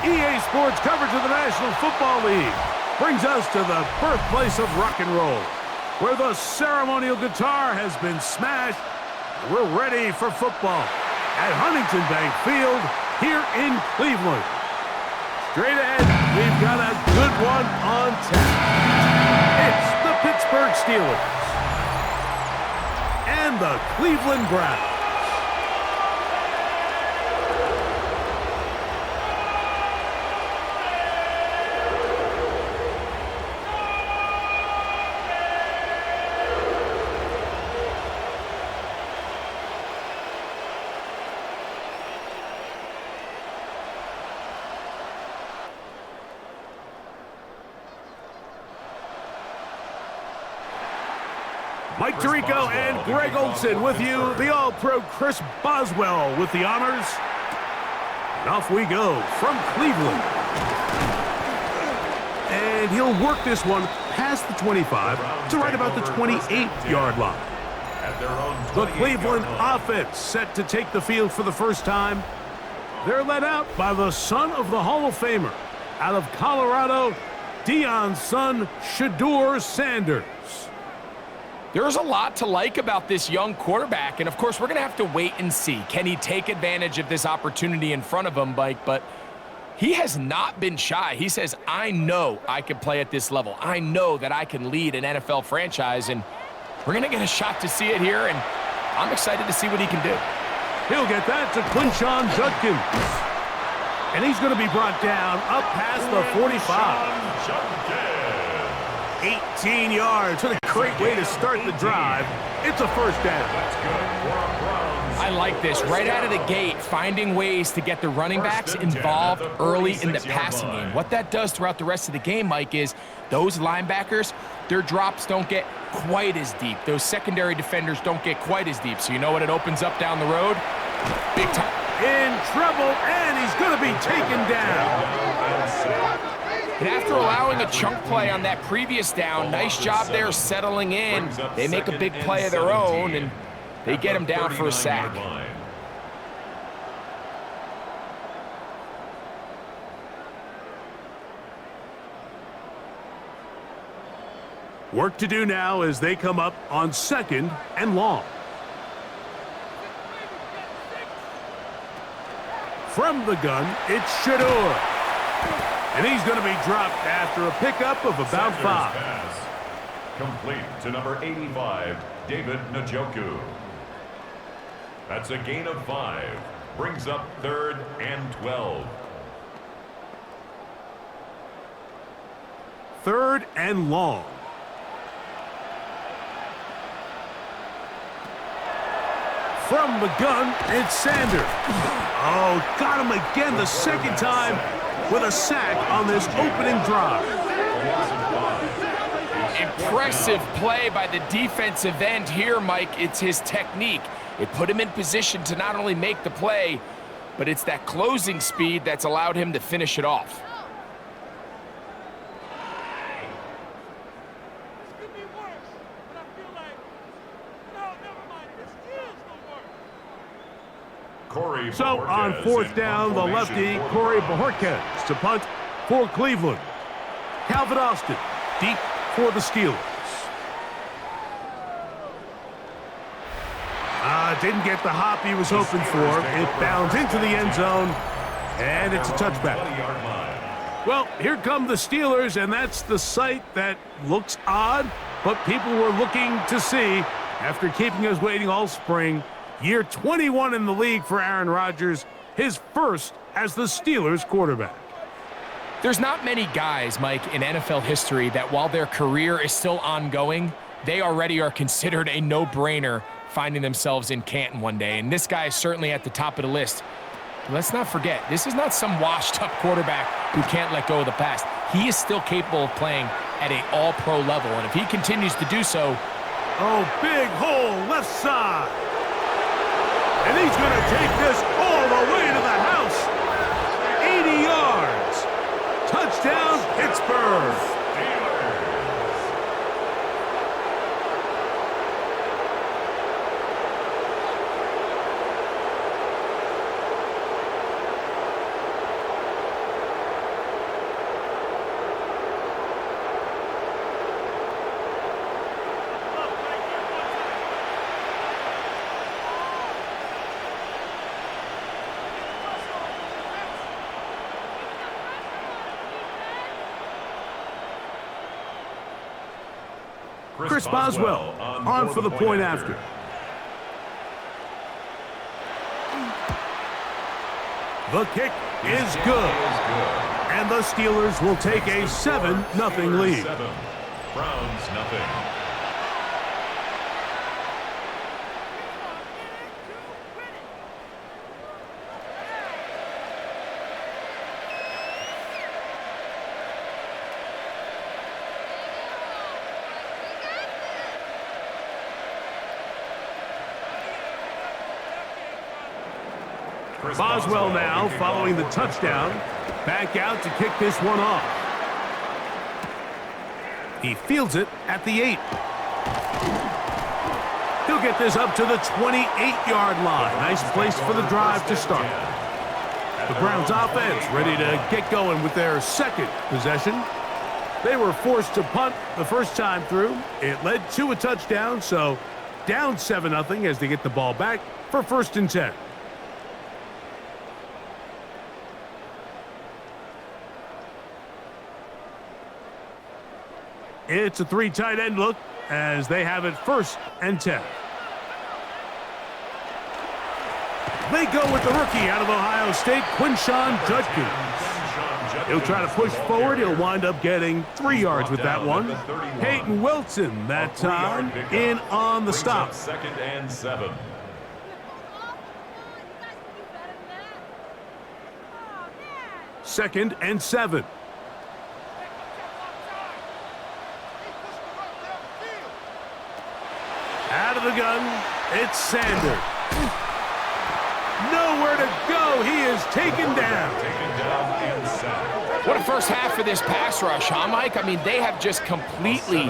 EA Sports coverage of the National Football League brings us to the birthplace of rock and roll, where the ceremonial guitar has been smashed. We're ready for football at Huntington Bank Field here in Cleveland. Straight ahead, we've got a good one on tap. It's the Pittsburgh Steelers and the Cleveland Browns. Mike Tirico and Greg Olson with you. The All-Pro Chris Boswell with the honors. And off we go from Cleveland. And he'll work this one past the 25 to right about the 28-yard line. The Cleveland offense set to take the field for the first time. They're led out by the son of the Hall of Famer out of Colorado, Deion's son, Shedeur Sanders. There's a lot to like about this young quarterback, and of course, we're going to have to wait and see. Can he take advantage of this opportunity in front of him, Mike? But he has not been shy. He says, I know I can play at this level. I know that I can lead an NFL franchise, and we're going to get a shot to see it here, and I'm excited to see what he can do. He'll get that to Quinshon Judkins. And he's going to be brought down up past the 45. 18 yards. What a great way to start the drive. It's a first down. I like this. Right out of the gate, finding ways to get the running backs involved early in the passing game. What that does throughout the rest of the game, Mike, is those linebackers, their drops don't get quite as deep. Those secondary defenders don't get quite as deep. So you know what it opens up down the road? Big time. In trouble, and he's going to be taken down. And after allowing a chunk play on that previous down, nice job there settling in. They make a big play of their own, and they get him down for a sack. Work to do now as they come up on 2nd and long. From the gun, it's Shedeur. And he's going to be dropped after a pickup of about 5. Pass. Complete to number 85, David Njoku. That's a gain of 5. Brings up 3rd and 12. 3rd and long. From the gun, it's Sanders. Oh, got him again the second time with a sack on this opening drive. Impressive play by the defensive end here, Mike. It's his technique. It put him in position to not only make the play, but it's that closing speed that's allowed him to finish it off. So on 4th down, the lefty, Corey Bojorquez to punt for Cleveland. Calvin Austin deep for the Steelers. Didn't get the hop he was hoping for. It bounds into the end zone, and it's a touchback. Well, here come the Steelers, and that's the sight that looks odd, but people were looking to see after keeping us waiting all spring. Year 21 in the league for Aaron Rodgers, his first as the Steelers quarterback. There's not many guys, Mike, in NFL history that while their career is still ongoing, they already are considered a no-brainer finding themselves in Canton one day. And this guy is certainly at the top of the list. Let's not forget, this is not some washed-up quarterback who can't let go of the past. He is still capable of playing at an all-pro level. And if he continues to do so... Oh, big hole left side. And he's going to take this all the way to the house. 80 yards. Touchdown, Pittsburgh. Chris Boswell on for the point after. The kick is good. And the Steelers will take a 7-0 lead. Browns nothing. Boswell now following the touchdown. Back out to kick this one off. He fields it at the 8. He'll get this up to the 28-yard line. Nice place for the drive to start. The Browns offense ready to get going with their second possession. They were forced to punt the first time through. It led to a touchdown, so down 7-0 as they get the ball back for 1st and 10. It's a 3 tight end look as they have it 1st and 10. They go with the rookie out of Ohio State, Quinshon Judkins. He'll try to push forward. He'll wind up getting 3 yards with that one. Peyton Wilson that time in on the stop. 2nd and 7. Second and 7. Out of the gun, it's Sanders. Nowhere to go. He is taken down. What a first half for this pass rush, huh, Mike? I mean, they have just completely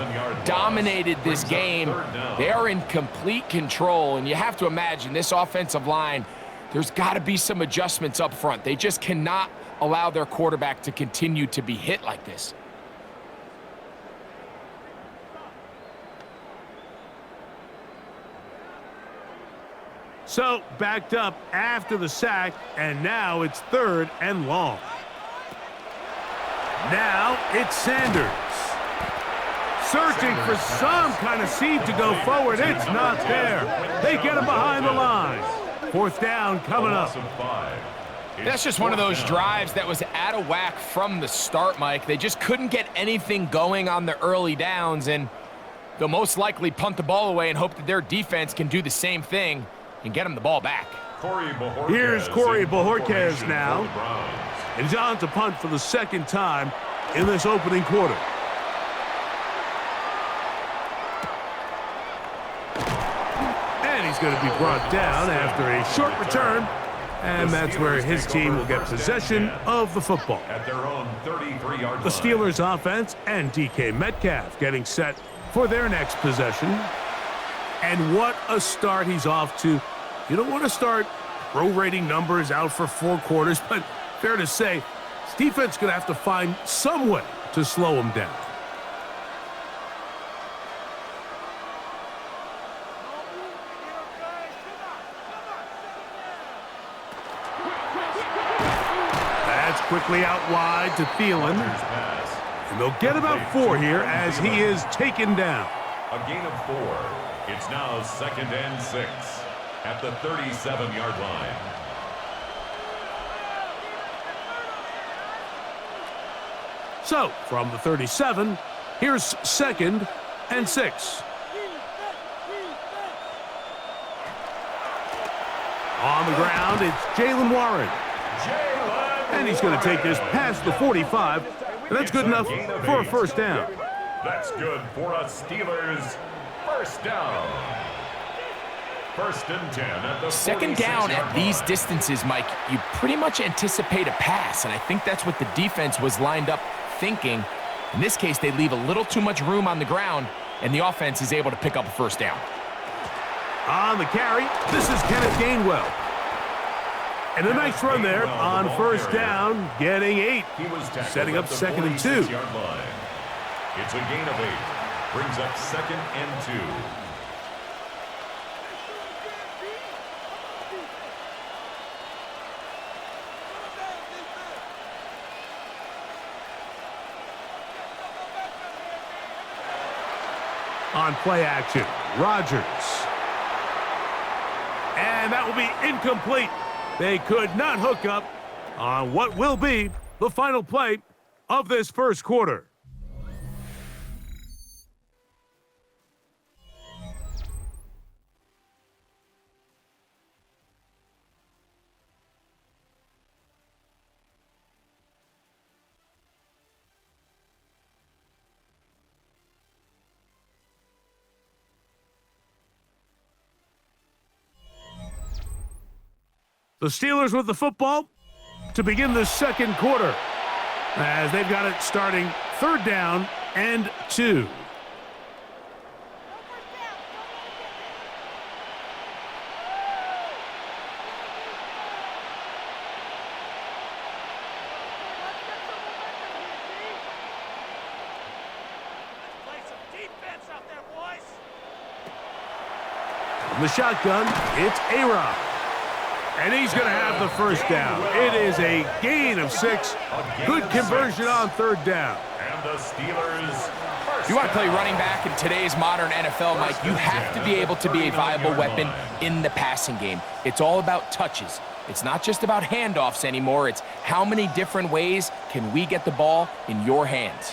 dominated this game. They are in complete control, and you have to imagine this offensive line, there's got to be some adjustments up front. They just cannot allow their quarterback to continue to be hit like this. So, backed up after the sack, and now it's 3rd and long. Now it's Sanders. Searching for some kind of seed to go forward. It's not there. They get him behind the line. 4th down coming up. That's just one of those drives that was out of whack from the start, Mike. They just couldn't get anything going on the early downs, and they'll most likely punt the ball away and hope that their defense can do the same thing and get him the ball back. Here's Corey Bojorquez now. And he's on to punt for the 2nd time in this opening quarter. And he's going to be brought down after a short return. And that's where his team will get possession of the football. At their own 33-yard line. The Steelers offense and DK Metcalf getting set for their next possession. And what a start he's off to. You don't want to start prorating numbers out for 4 quarters, but fair to say, this defense is going to have to find some way to slow him down. That's quickly out wide to Thielen. And they'll get about 4 here as he is taken down. A gain of 4. It's now 2nd and 6 at the 37-yard line. So, from the 37, here's 2nd and 6. On the ground, it's Jaylen Warren. And he's going to take this past the 45, and that's good enough for a 1st down. That's good for a Steelers 1st down. 1st and 10 at the 2nd down at these distances, Mike, you pretty much anticipate a pass, and I think that's what the defense was lined up thinking. In this case, they leave a little too much room on the ground, and the offense is able to pick up a 1st down. On the carry, this is Kenneth Gainwell. And a nice run there on 1st down, getting 8, setting up 2nd and 2. It's a gain of 8. Brings up 2nd and 2. On play action, Rodgers. And that will be incomplete. They could not hook up on what will be the final play of this first quarter. The Steelers with the football to begin the second quarter, as they've got it starting 3rd down and 2. From the shotgun, it's A-Rod. And he's going to have the first down. It is a gain of 6. Good conversion on 3rd down. And the Steelers. If you want to play running back in today's modern NFL, Mike, you have to be able to be a viable weapon in the passing game. It's all about touches. It's not just about handoffs anymore. It's how many different ways can we get the ball in your hands.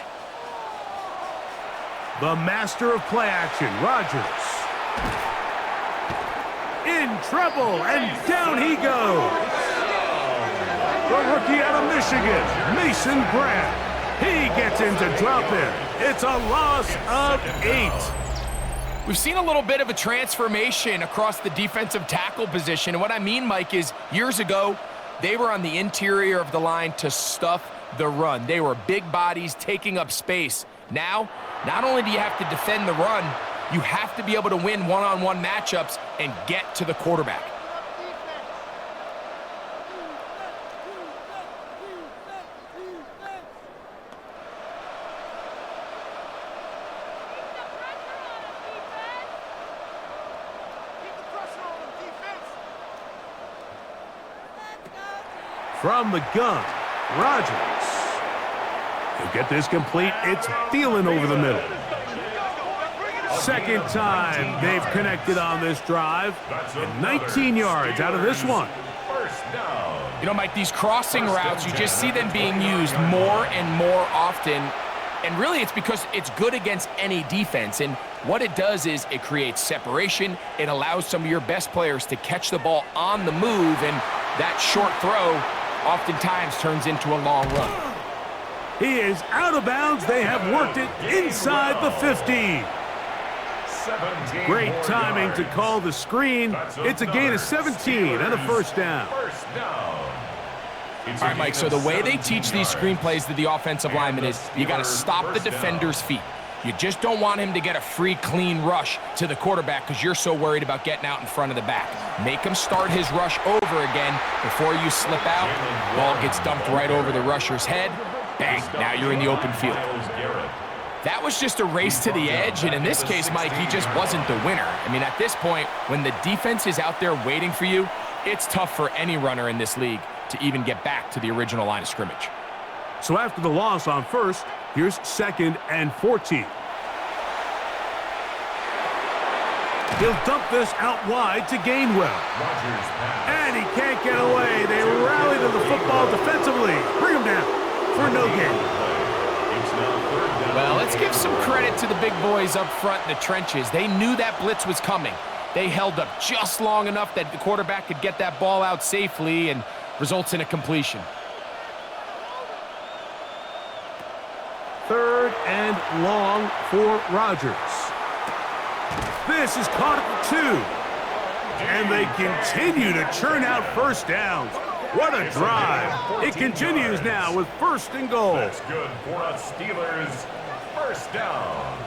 The master of play action, Rodgers. In trouble, and down he goes. The rookie out of Michigan, Mason Grant. He gets into drop in. It's a loss of 8. We've seen a little bit of a transformation across the defensive tackle position. And what I mean, Mike, is years ago, they were on the interior of the line to stuff the run. They were big bodies taking up space. Now, not only do you have to defend the run, you have to be able to win one-on-one matchups and get to the quarterback. From the gun, Rodgers. He'll get this complete. It's Thielen over the middle. Second time they've connected on this drive. And 19 yards out of this one. You know, Mike, these crossing routes, you just see them being used more and more often. And really, it's because it's good against any defense. And what it does is it creates separation. It allows some of your best players to catch the ball on the move. And that short throw oftentimes turns into a long run. He is out of bounds. They have worked it inside the 50. Great timing to call the screen. It's a gain of 17 and a first down. All right, Mike, so the way they teach these screenplays to the offensive lineman is you got to stop the defender's feet. You just don't want him to get a free, clean rush to the quarterback because you're so worried about getting out in front of the back. Make him start his rush over again before you slip out. Ball gets dumped right over the rusher's head. Bang, now you're in the open field. That was just a race to the edge, and in this case, Mike, he just wasn't the winner. I mean, at this point, when the defense is out there waiting for you, it's tough for any runner in this league to even get back to the original line of scrimmage. So after the loss on first, here's 2nd and 14. He'll dump this out wide to Gainwell. And he can't get away. They rally to the football defensively. Bring him down for no gain. Well, let's give some credit to the big boys up front in the trenches. They knew that blitz was coming. They held up just long enough that the quarterback could get that ball out safely and results in a completion. 3rd and long for Rodgers. This is caught at the 2. And they continue to churn out first downs. What a drive. It continues now with 1st and goal. That's good for us Steelers. First down.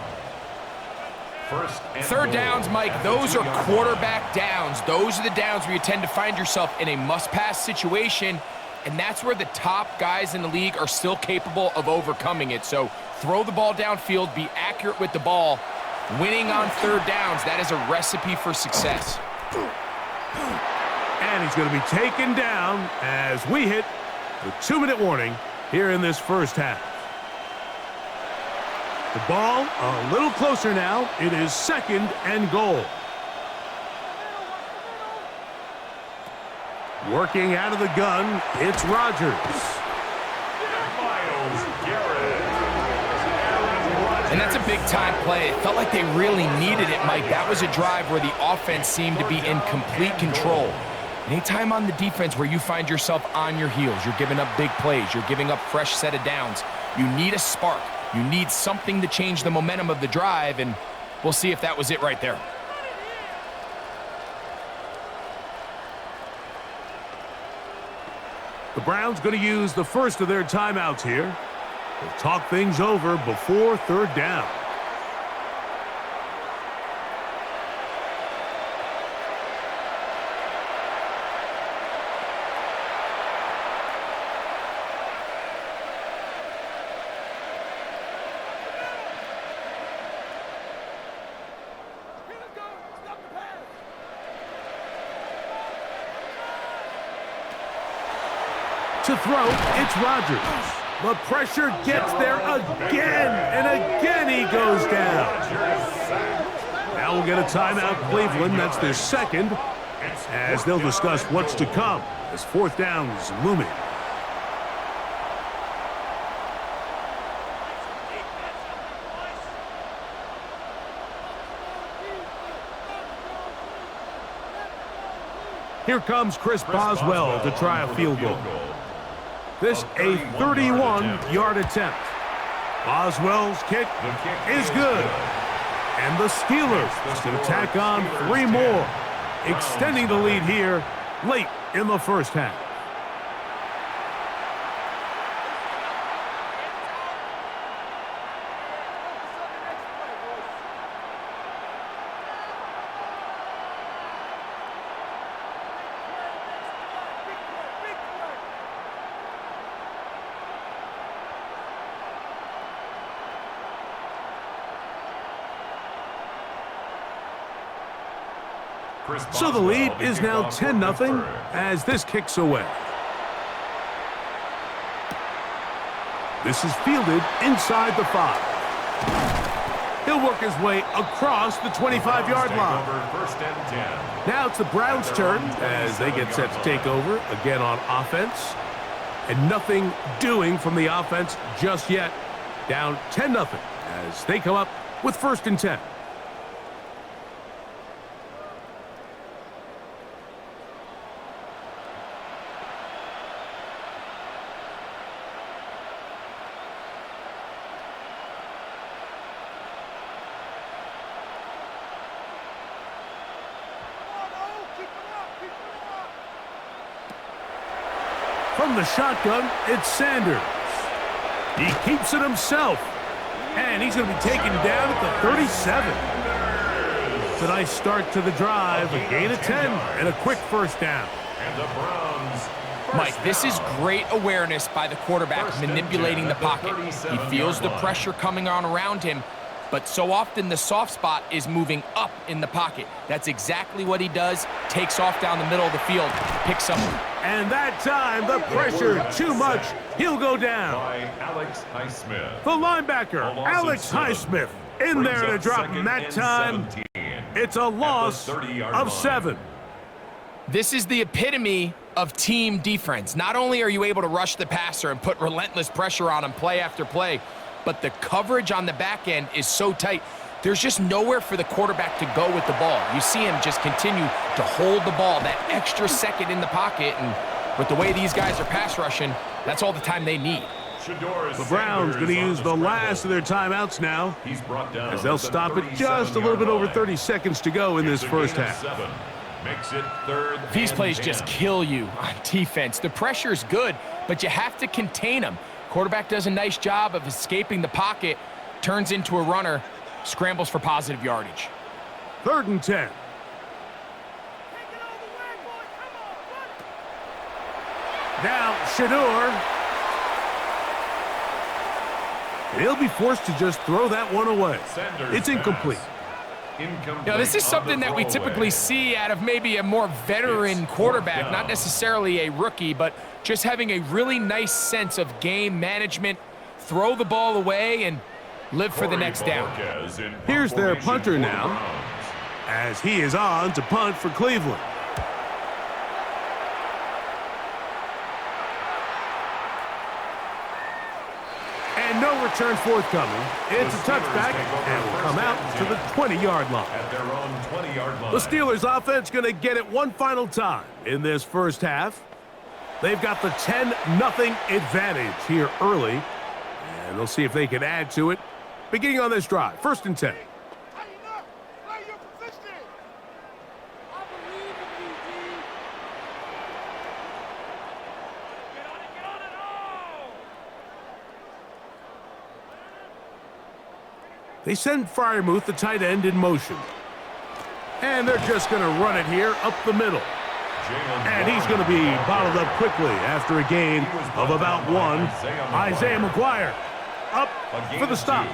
3rd downs, Mike, those are quarterback downs. Those are the downs where you tend to find yourself in a must-pass situation, and that's where the top guys in the league are still capable of overcoming it. So throw the ball downfield, be accurate with the ball. Winning on 3rd downs, that is a recipe for success. And he's going to be taken down as we hit the 2-minute warning here in this first half. The ball a little closer now. It is 2nd and goal. Working out of the gun, it's Rodgers. And that's a big-time play. It felt like they really needed it, Mike. That was a drive where the offense seemed to be in complete control. Anytime on the defense where you find yourself on your heels, you're giving up big plays, you're giving up fresh set of downs, you need a spark. You need something to change the momentum of the drive, and we'll see if that was it right there. The Browns going to use the first of their timeouts here. They'll talk things over before 3rd down. To throw, it's Rodgers. The pressure gets there again, and again he goes down. Now we'll get a timeout, Cleveland. That's their 2nd, as they'll discuss what's to come as 4th down is looming. Here comes Chris Boswell to try a field goal. This a 31-yard attempt. Boswell's kick is good. And the Steelers can tack on 3 more, extending the lead here late in the 1st half. So the lead is now 10-0 as this kicks away. This is fielded inside the 5. He'll work his way across the 25-yard line. Now it's the Browns' turn as they get set to take over again on offense. And nothing doing from the offense just yet. Down 10-0 as they come up with 1st and 10. From the shotgun, it's Sanders. He keeps it himself. And he's going to be taken down at the 37. It's a nice start to the drive. A gain of 10 and a quick 1st down. And the Browns. Mike, this is great awareness by the quarterback manipulating the pocket. He feels the pressure coming on around him, but so often the soft spot is moving up in the pocket. That's exactly what he does. Takes off down the middle of the field, picks up. And that time, the pressure too much. He'll go down. By Alex Highsmith. The linebacker, Alex Highsmith, in there to drop him that time. It's a loss of 7. This is the epitome of team defense. Not only are you able to rush the passer and put relentless pressure on him play after play, but the coverage on the back end is so tight. There's just nowhere for the quarterback to go with the ball. You see him just continue to hold the ball that extra second in the pocket, and with the way these guys are pass rushing, that's all the time they need. The Browns going to use the last of their timeouts now, as they'll stop it just a little bit over 30 seconds to go in this 1st half. Makes it 3rd. These plays just kill you on defense. The pressure is good, but you have to contain them. Quarterback does a nice job of escaping the pocket, turns into a runner, scrambles for positive yardage. 3rd and 10. Now Shador. He'll be forced to just throw that one away. It's incomplete. Now, this is something that we typically see out of maybe a more veteran quarterback, not necessarily a rookie, but just having a really nice sense of game management, throw the ball away, and live for the next down. Here's their punter now, as he is on to punt for Cleveland. And no return forthcoming. It's a touchback and will come out to the 20-yard line. At their own 20-yard line. The Steelers offense going to get it one final time in this first half. They've got the 10-0 advantage here early, and they'll see if they can add to it. Beginning on this drive, 1st and 10. They send Freiermuth, the tight end, in motion. And they're just going to run it here up the middle. And he's going to be bottled up quickly after a gain of about 1. Isaiah McGuire up for the stop.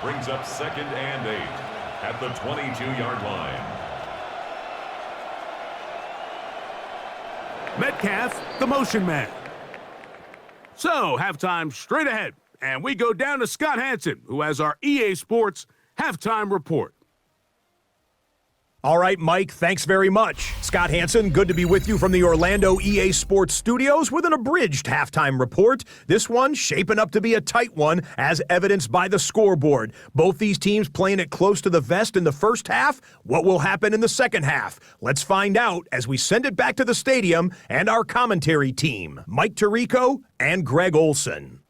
Brings up 2nd and 8 at the 22-yard line. Metcalf, the motion man. So, halftime straight ahead. And we go down to Scott Hansen, who has our EA Sports halftime report. All right, Mike, thanks very much. Scott Hansen, good to be with you from the Orlando EA Sports Studios with an abridged halftime report. This one shaping up to be a tight one, as evidenced by the scoreboard. Both these teams playing it close to the vest in the first half. What will happen in the second half? Let's find out as we send it back to the stadium and our commentary team, Mike Tirico and Greg Olson.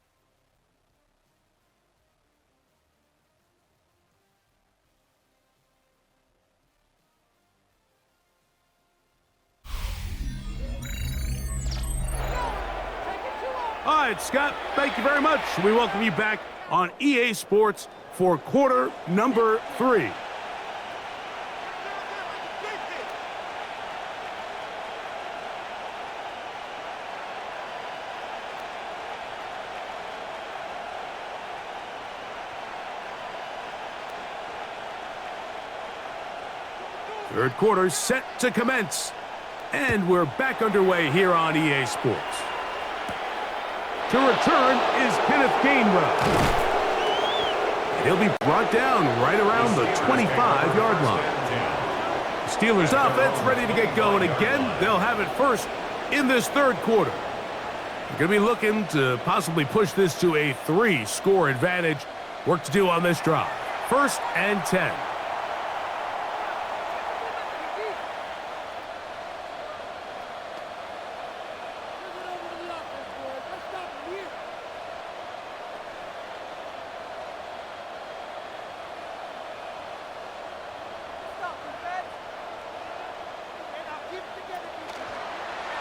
All right, Scott, thank you very much. We welcome you back on EA Sports for quarter number 3. Third quarter set to commence. And we're back underway here on EA Sports. To return is Kenneth Gainwell. He'll be brought down right around the 25-yard line. Steelers offense ready to get going again. They'll have it first in this third quarter. They're going to be looking to possibly push this to a 3-score advantage. Work to do on this drive. 1st and 10.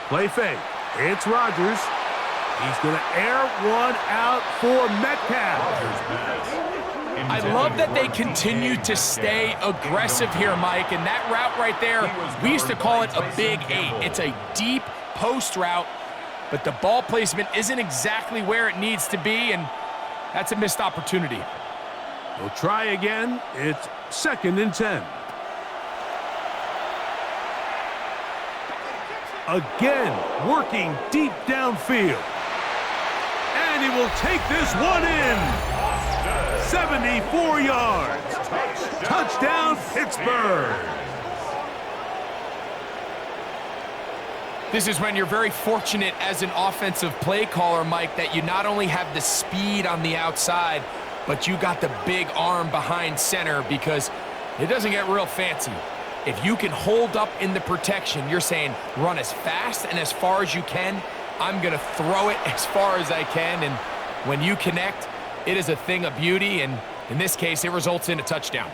Play fake. It's Rodgers. He's going to air one out for Metcalf. I love that they continue to stay aggressive here, Mike, and that route right there, we used to call it a big 8. It's a deep post route, but the ball placement isn't exactly where it needs to be, and that's a missed opportunity. We'll try again. It's 2nd and 10. Again, working deep downfield. And he will take this one in. 74 yards. Touchdown, Pittsburgh. This is when you're very fortunate as an offensive play caller, Mike, that you not only have the speed on the outside, but you got the big arm behind center, because it doesn't get real fancy. If you can hold up in the protection, you're saying run as fast and as far as you can. I'm going to throw it as far as I can, and when you connect, it is a thing of beauty, and in this case, it results in a touchdown.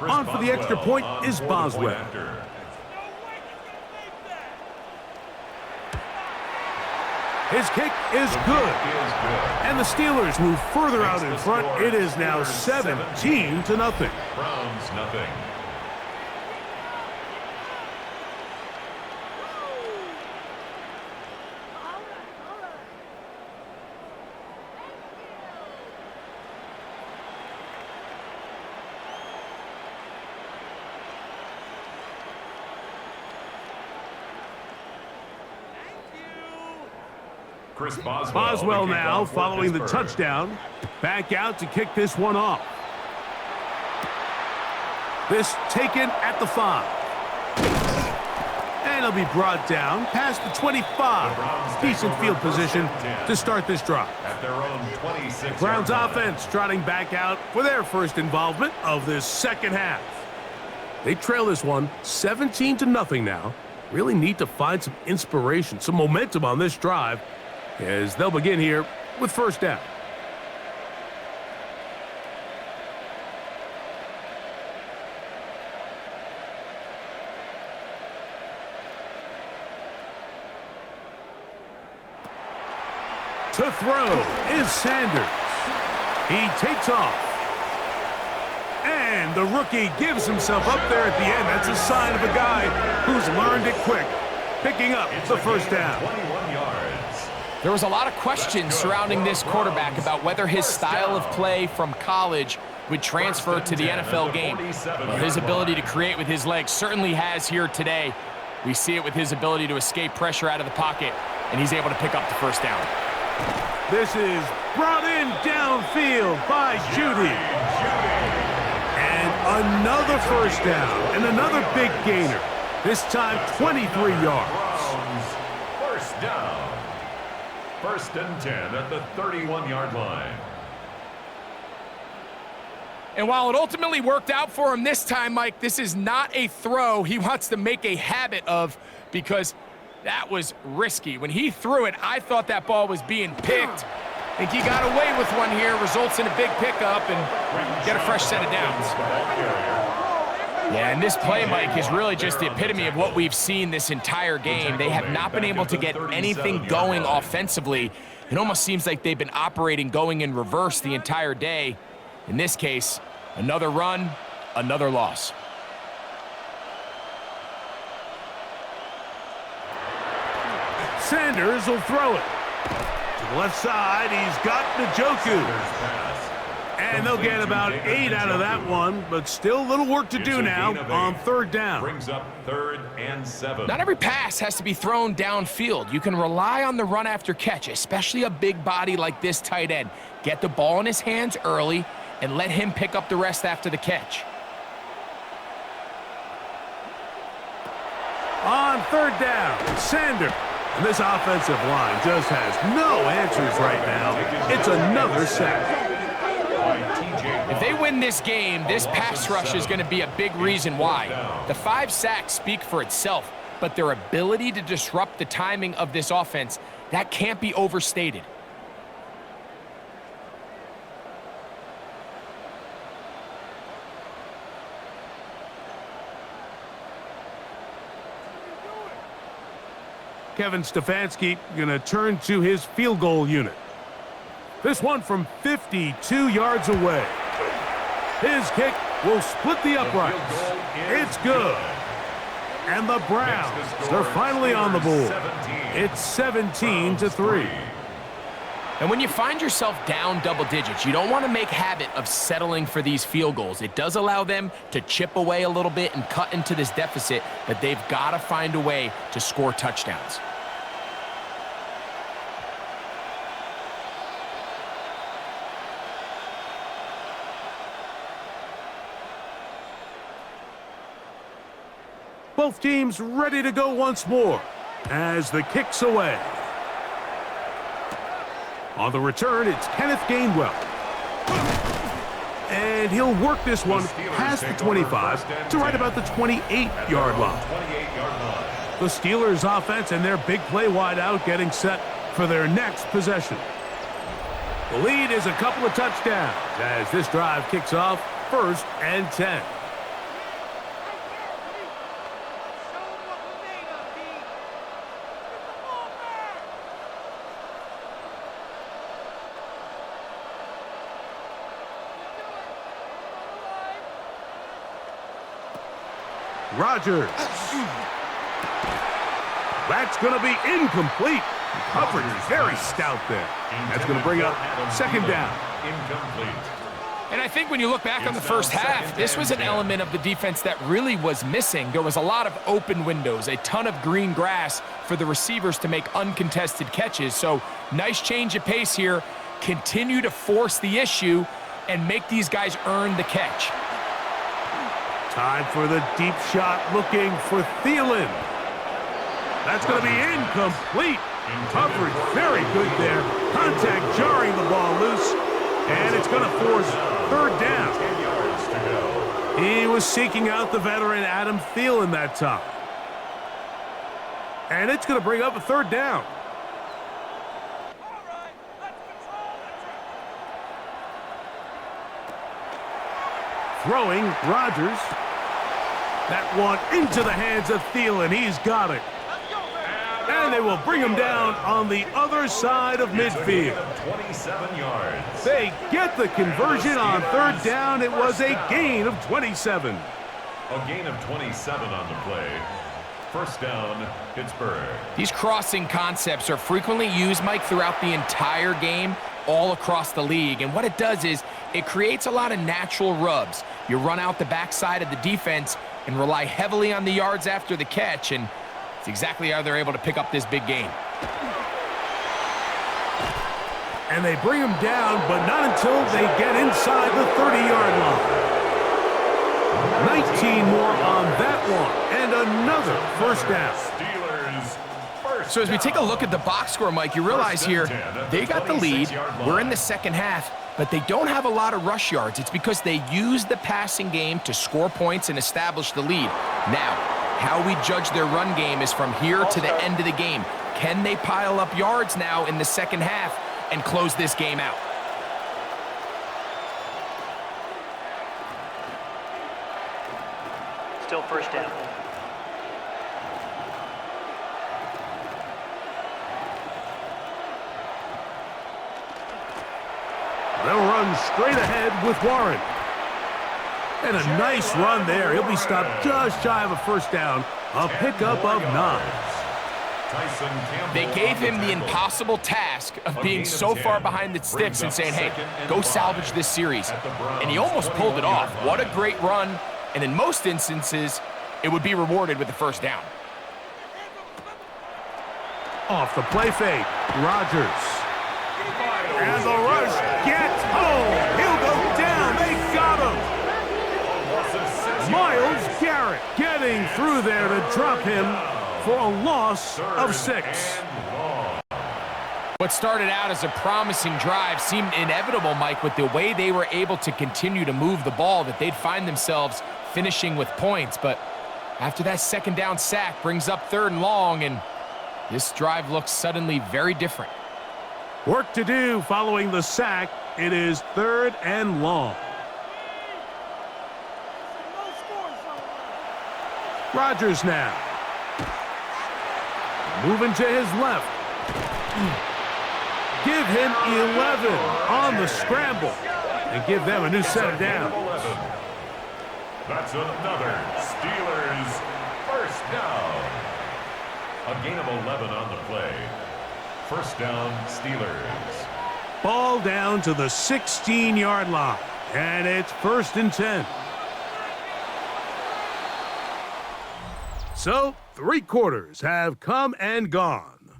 On for the extra point is Boswell. His kick is good. And the Steelers move further out in front. It is now 17-0. Browns nothing. Chris Boswell. Boswell the now kickoff for following the Pittsburgh. touchdown. Back out to kick this one off. This taken at the 5. And it'll be brought down past the 25. Decent field position to start this drive. At their own 26. Browns offense trotting back out for their first involvement of this second half. They trail this one 17-0 now. Really need to find some inspiration, some momentum on this drive as they'll begin here with first down. To throw is Sanders. He takes off. And the rookie gives himself up there at the end. That's a sign of a guy who's learned it quick, picking up the first down. 21 yards. There was a lot of questions surrounding this quarterback about whether his style of play from college would transfer to the NFL game. Well, his ability to create with his legs certainly has here today. We see it with his ability to escape pressure out of the pocket, and he's able to pick up the first down. This is brought in downfield by Judy. And another first down and another big gainer. This time 23 yards. Browns, first down. 1st and 10 at the 31-yard line. And while it ultimately worked out for him this time, Mike, this is not a throw he wants to make a habit of, because that was risky. When he threw it, I thought that ball was being picked. I think he got away with one here, results in a big pickup, and get a fresh set of downs. Yeah, and this play, Mike, is really just the epitome of what we've seen this entire game. They have not been able to get anything going offensively. It almost seems like they've been operating going in reverse the entire day. In this case, another run, another loss. Sanders will throw it. To the left side, he's got Njoku. And they'll get about 8 out of that one, but still a little work to do now on 3rd down. Brings up 3rd and 7. Not every pass has to be thrown downfield. You can rely on the run after catch, especially a big body like this tight end. Get the ball in his hands early and let him pick up the rest after the catch. On 3rd down, Sanders. And this offensive line just has no answers right now. It's another sack. If they win this game, this pass rush is going to be a big reason why. The 5 sacks speak for itself, but their ability to disrupt the timing of this offense, that can't be overstated. Kevin Stefanski going to turn to his field goal unit. This one from 52 yards away. His kick will split the uprights. It's good. And the Browns, they're finally on the board. It's 17-3. And when you find yourself down double digits, you don't want to make habit of settling for these field goals. It does allow them to chip away a little bit and cut into this deficit, but they've got to find a way to score touchdowns. Both teams ready to go once more as the kick's away. On the return, it's Kenneth Gainwell. And he'll work this one past the 25 to right about the 28-yard line. The Steelers' offense and their big play wideout getting set for their next possession. The lead is a couple of touchdowns as this drive kicks off 1st and 10. Rodgers. That's going to be incomplete. Coverage is very stout there. That's going to bring up 2nd down. Incomplete. And I think when you look back on the first half, this was an element of the defense that really was missing. There was a lot of open windows, a ton of green grass for the receivers to make uncontested catches. So nice change of pace here. Continue to force the issue and make these guys earn the catch. Time for the deep shot, looking for Thielen. That's going to be incomplete. Coverage very good there. Contact jarring the ball loose. And it's going to force third down. He was seeking out the veteran Adam Thielen that time. And it's going to bring up a third down. Throwing, Rodgers. That one into the hands of Thielen. He's got it. And they will bring him down on the other side of midfield. 27 yards. They get the conversion on third down. It was a gain of 27. A gain of 27 on the play. First down, Pittsburgh. These crossing concepts are frequently used, Mike, throughout the entire game, all across the league. And what it does is it creates a lot of natural rubs. You run out the backside of the defense and rely heavily on the yards after the catch, and it's exactly how they're able to pick up this big game. And they bring him down, but not until they get inside the 30-yard line. 19 more on that one, and another first down. So as we take a look at the box score, Mike, you realize here they got the lead. We're in the second half, but they don't have a lot of rush yards. It's because they use the passing game to score points and establish the lead. Now, how we judge their run game is from here to the end of the game. Can they pile up yards now in the second half and close this game out? Still first down. They'll run straight ahead with Warren. And a nice run there. He'll be stopped just shy of a first down. A pickup of 9. They gave him the impossible task of being so far behind the sticks and saying, hey, go salvage this series. And he almost pulled it off. What a great run. And in most instances, it would be rewarded with the first down. Off the play fake, Rodgers. And the rush gets home. He'll go down. They got him. Myles Garrett getting through there to drop him for a loss of 6. What started out as a promising drive seemed inevitable, Mike, with the way they were able to continue to move the ball, that they'd find themselves finishing with points. But after that second down sack brings up third and long, and this drive looks suddenly very different. Work to do following the sack. It is third and long. Rodgers now. Moving to his left. Give him 11 on the scramble and give them a new set of downs. That's another Steelers first down. A gain of 11 on the play. First down, Steelers. Ball down to the 16-yard line, and it's first and 10. So, 3 quarters have come and gone.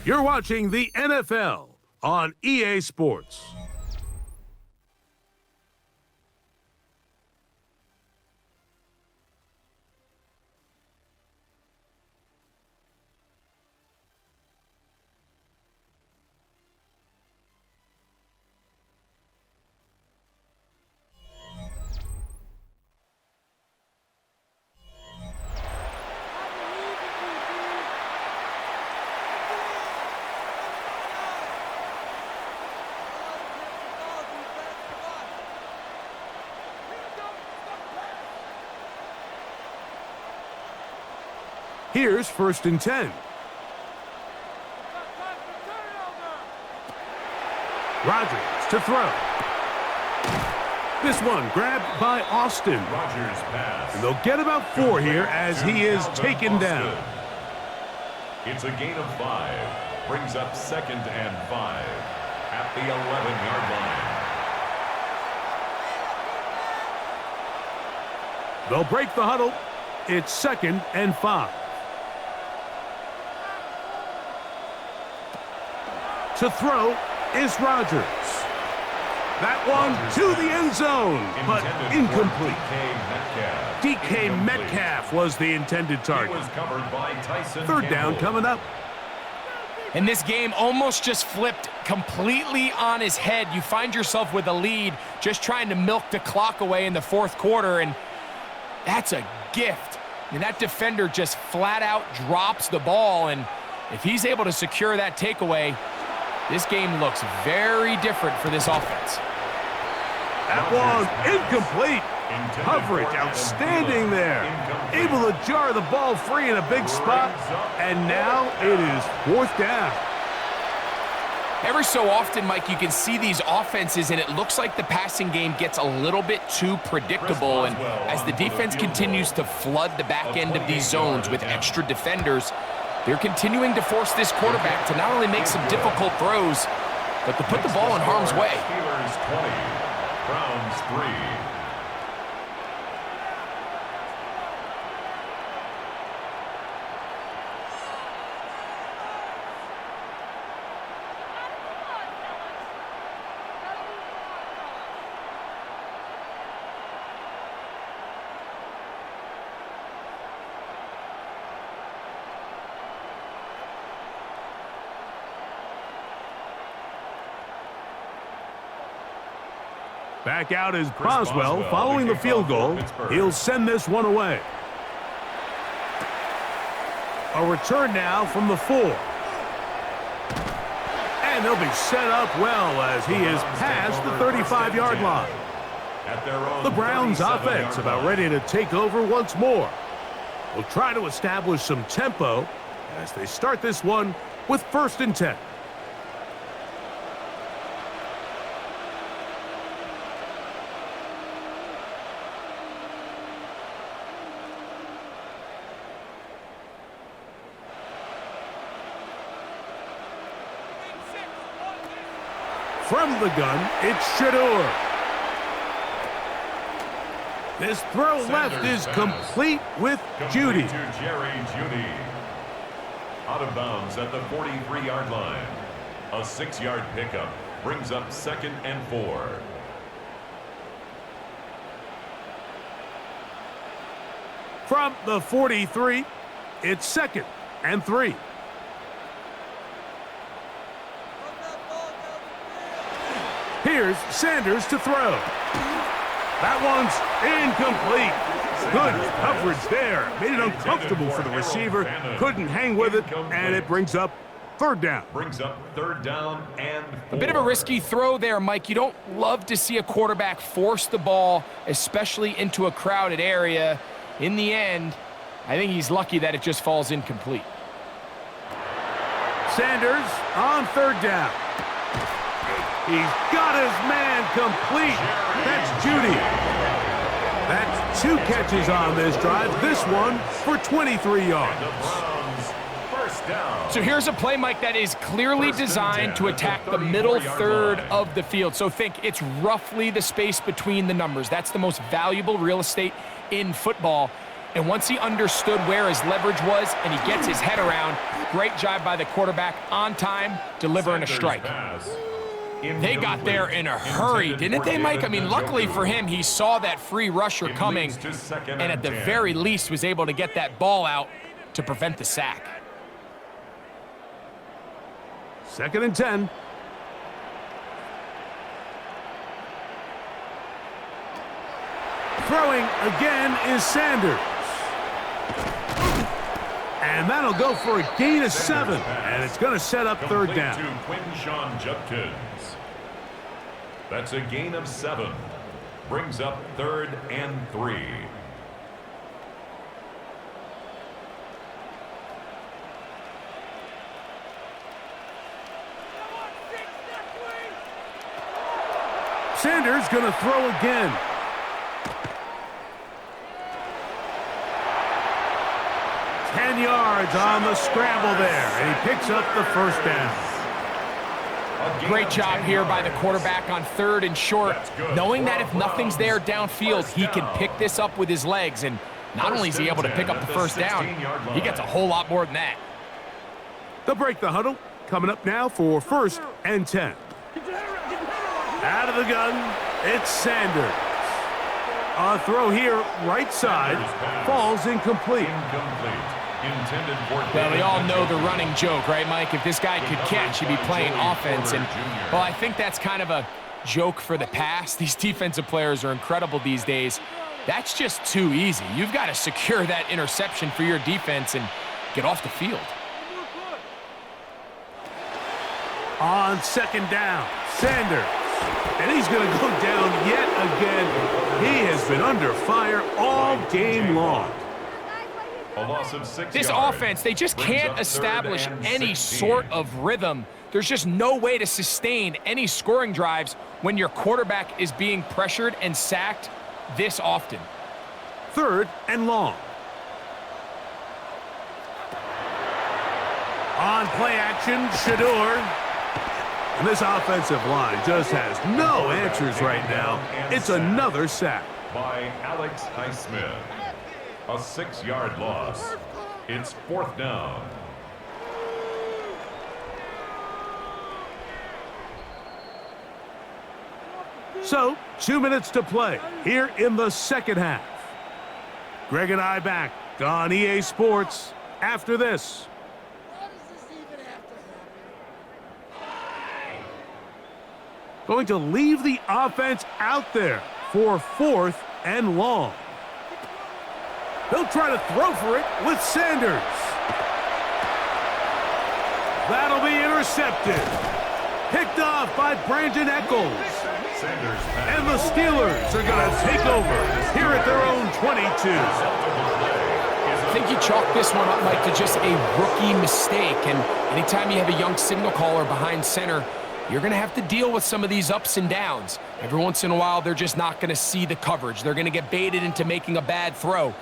You're watching the NFL on EA Sports. Here's first and 10. Rodgers to throw. This one grabbed by Austin. Rodgers pass. And they'll get about 4 here as he is taken down. It's a gain of 5. Brings up second and 5 at the 11-yard line. They'll break the huddle. It's 2nd and 5. To throw is Rodgers. That one to the end zone, but incomplete. DK Metcalf was the intended target. 3rd down coming up. And this game almost just flipped completely on his head. You find yourself with a lead, just trying to milk the clock away in the 4th quarter, and that's a gift. I mean, that defender just flat out drops the ball, and if he's able to secure that takeaway, this game looks very different for this offense. That one incomplete. Coverage outstanding there. Able to jar the ball free in a big spot, and now it is 4th down. Every so often, Mike, you can see these offenses, and it looks like the passing game gets a little bit too predictable. And as the defense continues to flood the back end of these zones with extra defenders, they're continuing to force this quarterback to not only make some difficult throws, but to put the ball in harm's way. Steelers 20, Browns 3. Back out is Boswell following the field goal. He'll send this one away. A return now from the 4. And they'll be set up well as he is past the 35-yard line. The Browns offense about ready to take over once more. Will try to establish some tempo as they start this one with 1st and 10. From the gun, it's Shador. This throw left is complete with Judy. To Jerry Judy. Out of bounds at the 43-yard line. A 6-yard pickup brings up 2nd and 4. From the 43, it's 2nd and 3. Here's Sanders to throw. That one's incomplete. Good coverage there. Made it uncomfortable for the receiver. Couldn't hang with it, and it brings up 3rd down. Brings up 3rd down and 4. A bit of a risky throw there, Mike. You don't love to see a quarterback force the ball, especially into a crowded area. In the end, I think he's lucky that it just falls incomplete. Sanders on 3rd down. He's got his man complete. That's Judy. That's 2 catches on this drive. This one for 23 yards. The Browns, 1st down. So here's a play, Mike, that is clearly designed to attack the middle 3rd of the field. So think it's roughly the space between the numbers. That's the most valuable real estate in football. And once he understood where his leverage was and he gets his head around, great job by the quarterback on time, delivering a strike. They got there in a hurry, didn't they, Mike? I mean, luckily for him, he saw that free rusher coming and at the very least was able to get that ball out to prevent the sack. 2nd and 10. Throwing again is Sanders. And that'll go for a gain of 7. And it's going to set up 3rd down. To Quinshon Judkins. That's a gain of 7. Brings up 3rd and 3. Sanders going to throw again. Yards on the scramble there, and he picks up the 1st down. Great job here by the quarterback on 3rd and short, knowing that if nothing's there downfield, he can pick this up with his legs. And not only is he able to pick up the first down, he gets a whole lot more than that. They'll break the huddle. Coming up now for 1st and 10. Out of the gun, it's Sanders. A throw here, right side, falls incomplete. Well, we all know the running joke, right, Mike? If this guy could catch, he'd be playing offense. And, well, I think that's kind of a joke for the past. These defensive players are incredible these days. That's just too easy. You've got to secure that interception for your defense and get off the field. On 2nd down, Sanders. And he's going to go down yet again. He has been under fire all game long. A loss of 6 This yards. offense, they just can't establish any sort of rhythm. There's just no way to sustain any scoring drives when your quarterback is being pressured and sacked this often. 3rd and long. On play action, Shador. And this offensive line just has no answers right now. It's another sack. By Alex Highsmith. A 6-yard loss. It's 4th down. So, 2 minutes to play here in the 2nd half. Greg and I back on EA Sports after this. Going to leave the offense out there for 4th and long. They'll try to throw for it with Sanders. That'll be intercepted. Picked off by Brandon Echols. And the Steelers are going to take over here at their own 22. I think you chalk this one up, Mike, to just a rookie mistake. And anytime you have a young signal caller behind center, you're going to have to deal with some of these ups and downs. Every once in a while, they're just not going to see the coverage. They're going to get baited into making a bad throw.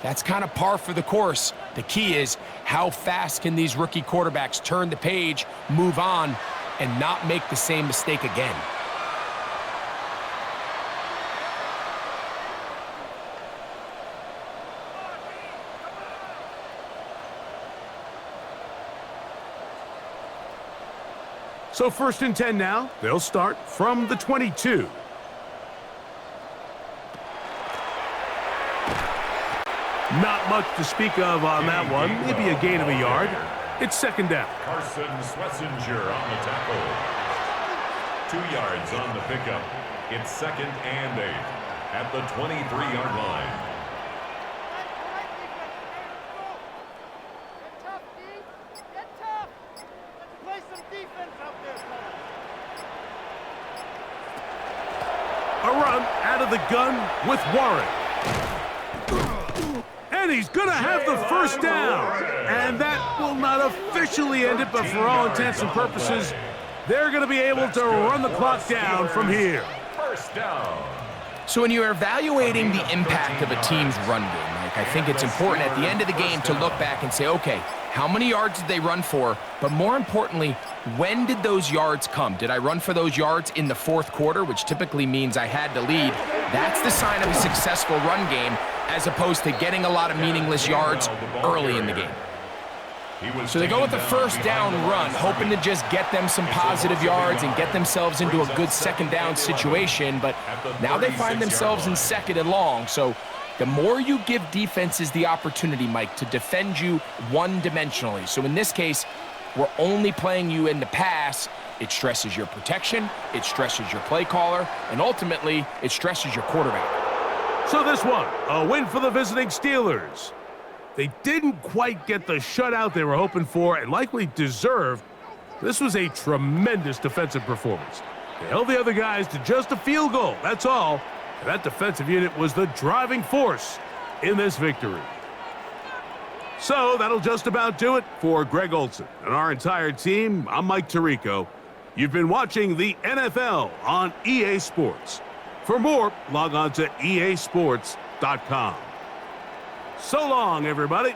That's kind of par for the course. The key is how fast can these rookie quarterbacks turn the page, move on, and not make the same mistake again. So 1st and 10 now. They'll start from the 22. Not much to speak of on that one. Maybe a gain of a yard. It's 2nd down. Carson Schlesinger on the tackle. 2 yards on the pickup. It's 2nd and 8 at the 23-yard line. A run out of the gun with Warren. And he's going to have the 1st down. And that will not officially end it, but for all intents and purposes, they're going to be able to run the clock down from here. 1st down. So when you're evaluating the impact of a team's run game, Mike, I think it's important at the end of the game to look back and say, okay, how many yards did they run for? But more importantly, when did those yards come? Did I run for those yards in the 4th quarter, which typically means I had to lead? That's the sign of a successful run game, as opposed to getting a lot of meaningless yards early in the game. So they go with the 1st down run, hoping to just get them some positive yards and get themselves into a good 2nd down situation, but now they find themselves in 2nd and long. So the more you give defenses the opportunity, Mike, to defend you one-dimensionally. So in this case, we're only playing you in the pass. It stresses your protection, it stresses your play caller, and ultimately, it stresses your quarterback. So this one, a win for the visiting Steelers. They didn't quite get the shutout they were hoping for and likely deserved. This was a tremendous defensive performance. They held the other guys to just a field goal, that's all. And that defensive unit was the driving force in this victory. So that'll just about do it for Greg Olson and our entire team. I'm Mike Tirico. You've been watching the NFL on EA Sports. For more, log on to easports.com. So long, everybody.